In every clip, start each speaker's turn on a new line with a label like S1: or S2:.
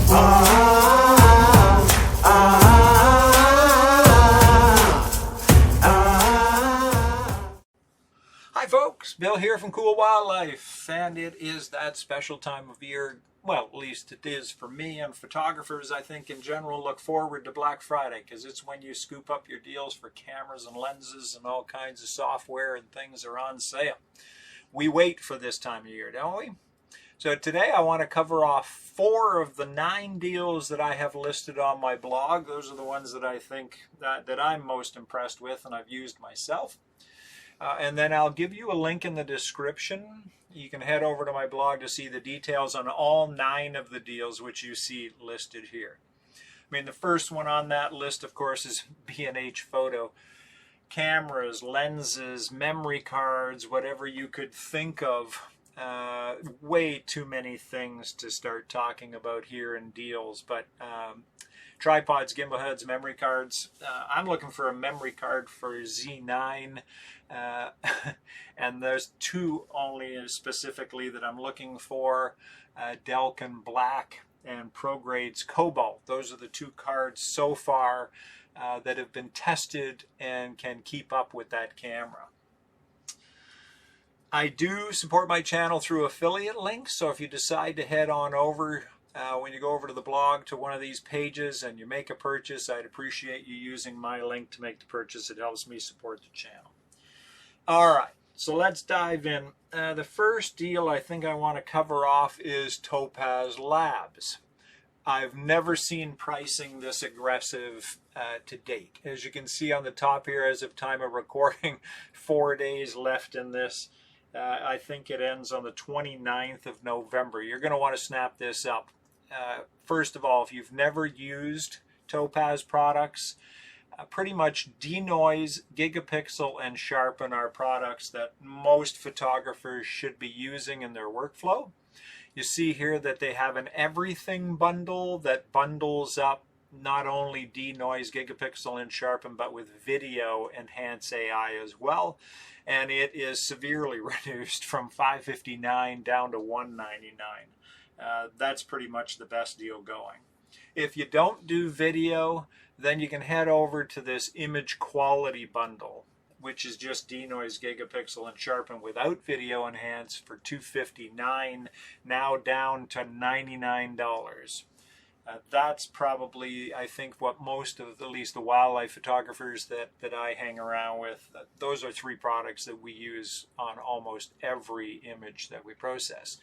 S1: Hi folks, Bill here from Cool Wildlife, and it is that special time of year, well, at least it is for me, and photographers I think in general look forward to Black Friday because it's when you scoop up your deals for cameras and lenses and all kinds of software and things are on sale. We wait for this time of year, don't we? So today I want to cover off 4 of the 9 deals that I have listed on my blog. Those are the ones that I think that I'm most impressed with and I've used myself. And then I'll give you a link in the description. You can head over to my blog to see the details on all 9 of the deals which you see listed here. I mean, the first one on that list, of course, is B&H Photo. Cameras, lenses, memory cards, whatever you could think of. Way too many things to start talking about here in deals, but tripods, gimbal heads, memory cards. I'm looking for a memory card for Z9, and there's 2 only specifically that I'm looking for, Delkin Black and ProGrade's Cobalt. Those are the 2 cards so far that have been tested and can keep up with that camera. I do support my channel through affiliate links, so if you decide to head on over when you go over to the blog to one of these pages and you make a purchase, I'd appreciate you using my link to make the purchase. It helps me support the channel. Alright, so let's dive in. The first deal I think I want to cover off is Topaz Labs. I've never seen pricing this aggressive to date. As you can see on the top here, as of time of recording, 4 days left in this. I think it ends on the 29th of November. You're going to want to snap this up. First of all, if you've never used Topaz products, pretty much denoise, gigapixel, and sharpen are products that most photographers should be using in their workflow. You see here that they have an everything bundle that bundles up not only denoise, gigapixel, and sharpen, but with video enhance AI as well. And it is severely reduced from $559 down to $199. That's pretty much the best deal going. If you don't do video, then you can head over to this image quality bundle, which is just denoise, gigapixel, and sharpen without video enhance for $259, now down to $99. That's probably, I think, what most of, at least the wildlife photographers that I hang around with, those are 3 products that we use on almost every image that we process.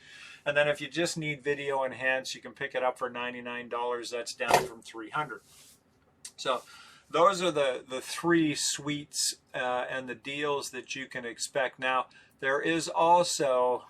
S1: And then if you just need video enhance, you can pick it up for $99. That's down from $300. So those are the 3 suites and the deals that you can expect. Now, there is also,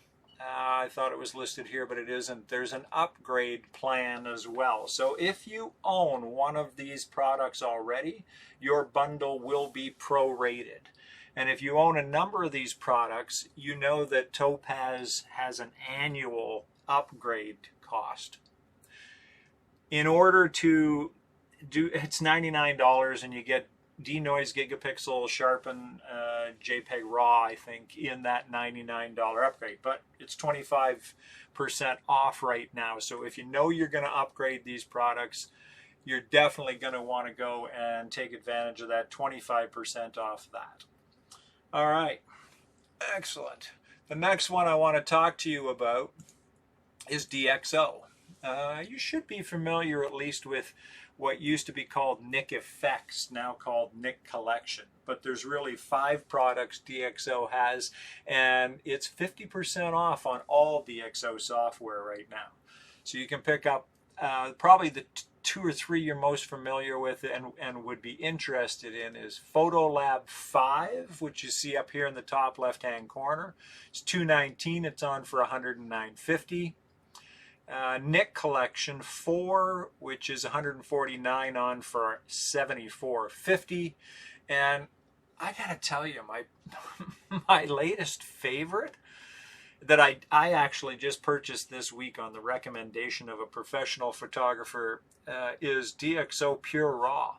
S1: I thought it was listed here, but it isn't. There's an upgrade plan as well. So if you own one of these products already, your bundle will be prorated. And if you own a number of these products, you know that Topaz has an annual upgrade cost. In order to do, it's $99 and you get denoise, gigapixel, sharpen, JPEG raw, I think, in that $99 upgrade, but it's 25% off right now. So if you know you're going to upgrade these products, you're definitely going to want to go and take advantage of that 25% off that. All right, excellent. The next one I want to talk to you about is DxO. You should be familiar at least with what used to be called Nik Effects, now called Nik Collection. But there's really 5 products DxO has, and it's 50% off on all DxO software right now. So you can pick up probably the 2 or 3 you're most familiar with and would be interested in is PhotoLab 5, which you see up here in the top left-hand corner. It's $219. It's on for $109.50. Nik Collection 4, which is $149, on for $74.50. And I gotta tell you, my latest favorite that I actually just purchased this week on the recommendation of a professional photographer is DxO Pure Raw.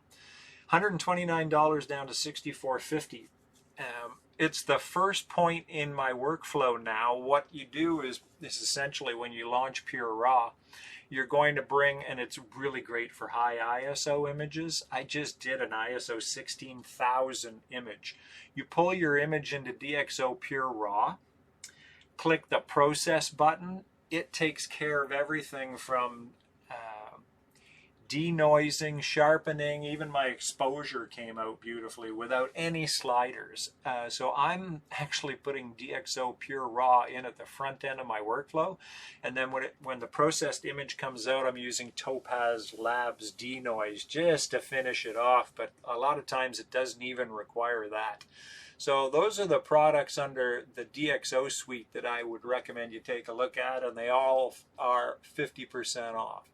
S1: $129 down to $64.50. It's the first point in my workflow now. What you do is essentially when you launch Pure Raw, you're going to bring, and it's really great for high ISO images. I just did an ISO 16,000 image. You pull your image into DxO Pure Raw, click the process button. It takes care of everything from denoising, sharpening, even my exposure came out beautifully without any sliders. So I'm actually putting DxO Pure Raw in at the front end of my workflow, and then when the processed image comes out, I'm using Topaz Labs denoise just to finish it off, but a lot of times it doesn't even require that. So those are the products under the DxO suite that I would recommend you take a look at, and they all are 50% off.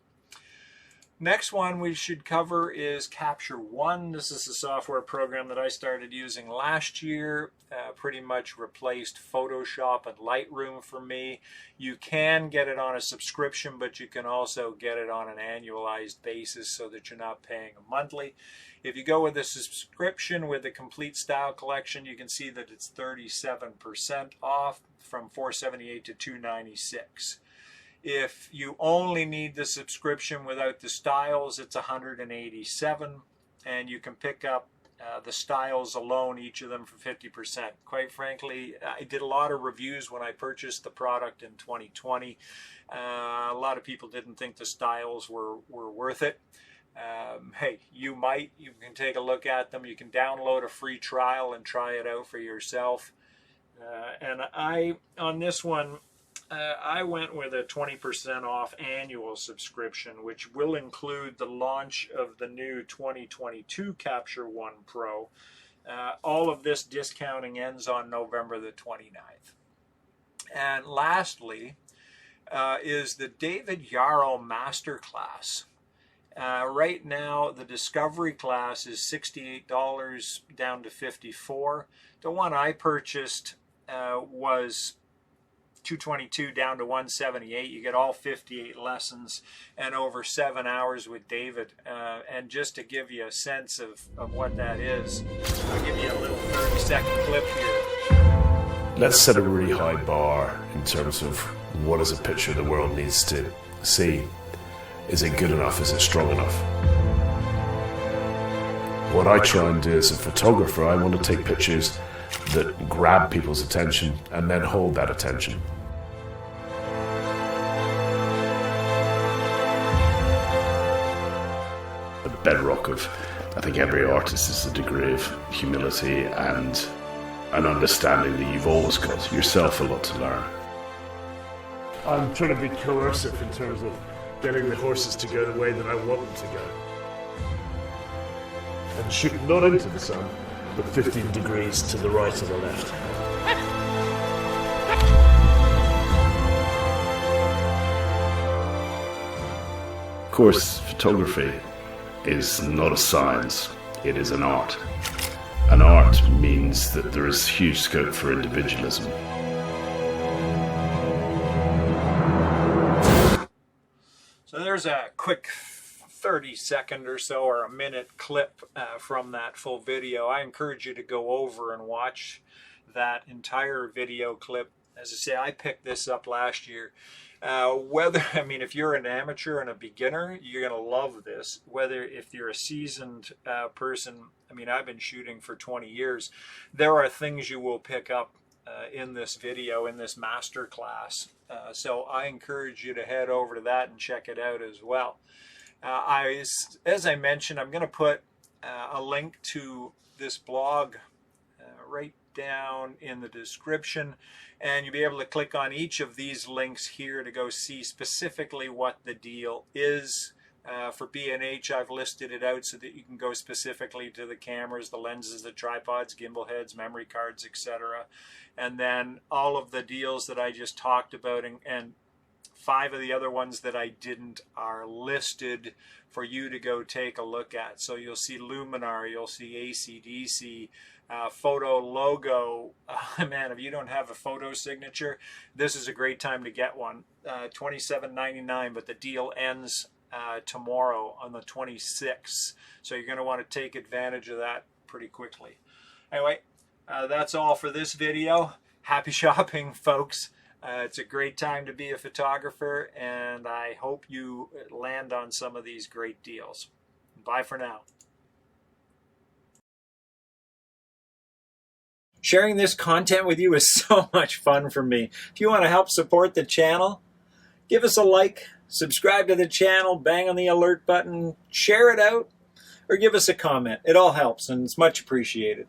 S1: Next one we should cover is CaptureOne. This is the software program that I started using last year. Pretty much replaced Photoshop and Lightroom for me. You can get it on a subscription, but you can also get it on an annualized basis so that you're not paying a monthly. If you go with a subscription with the complete style collection, you can see that it's 37% off from $478 to $296. If you only need the subscription without the styles, it's $187, and you can pick up the styles alone, each of them for 50%. Quite frankly, I did a lot of reviews when I purchased the product in 2020. A lot of people didn't think the styles were worth it. Hey, you can take a look at them. You can download a free trial and try it out for yourself. And on this one, I went with a 20% off annual subscription, which will include the launch of the new 2022 CaptureOne Pro. All of this discounting ends on November the 29th. And lastly is the David Yarrow Masterclass. Right now, the Discovery class is $68 down to $54. The one I purchased was $222 down to $178. You get all 58 lessons and over 7 hours with David. And just to give you a sense of what that is, I'll give you a little 30-second clip here.
S2: Let's set a really high bar in terms of what is a picture the world needs to see. Is it good enough? Is it strong enough? What I try and do as a photographer, I want to take pictures that grab people's attention and then hold that attention. The bedrock of, I think, every artist is a degree of humility and an understanding that you've always got yourself a lot to learn.
S3: I'm trying to be coercive in terms of getting the horses to go the way that I want them to go. And shoot not into the sun, but 15 degrees to the right or the left.
S2: Of course, photography is not a science, it is an art. An art means that there is huge scope for individualism.
S1: So there's a quick 30-second or so or a minute clip from that full video. I encourage you to go over and watch that entire video clip. As I say, I picked this up last year. If you're an amateur and a beginner, you're going to love this. If you're a seasoned person, I've been shooting for 20 years. There are things you will pick up in this video, in this master class. So I encourage you to head over to that and check it out as well. As I mentioned, I'm going to put a link to this blog right down in the description, and you'll be able to click on each of these links here to go see specifically what the deal is. For B&H, I've listed it out so that you can go specifically to the cameras, the lenses, the tripods, gimbal heads, memory cards, etc. And then all of the deals that I just talked about, and 5 of the other ones that I didn't are listed for you to go take a look at. So you'll see Luminar, you'll see AC/DC, photo logo. Man, if you don't have a photo signature, this is a great time to get one. $27.99, but the deal ends tomorrow on the 26th. So you're going to want to take advantage of that pretty quickly. Anyway, that's all for this video. Happy shopping, folks. It's a great time to be a photographer, and I hope you land on some of these great deals. Bye for now. Sharing this content with you is so much fun for me. If you want to help support the channel, give us a like, subscribe to the channel, bang on the alert button, share it out, or give us a comment. It all helps, and it's much appreciated.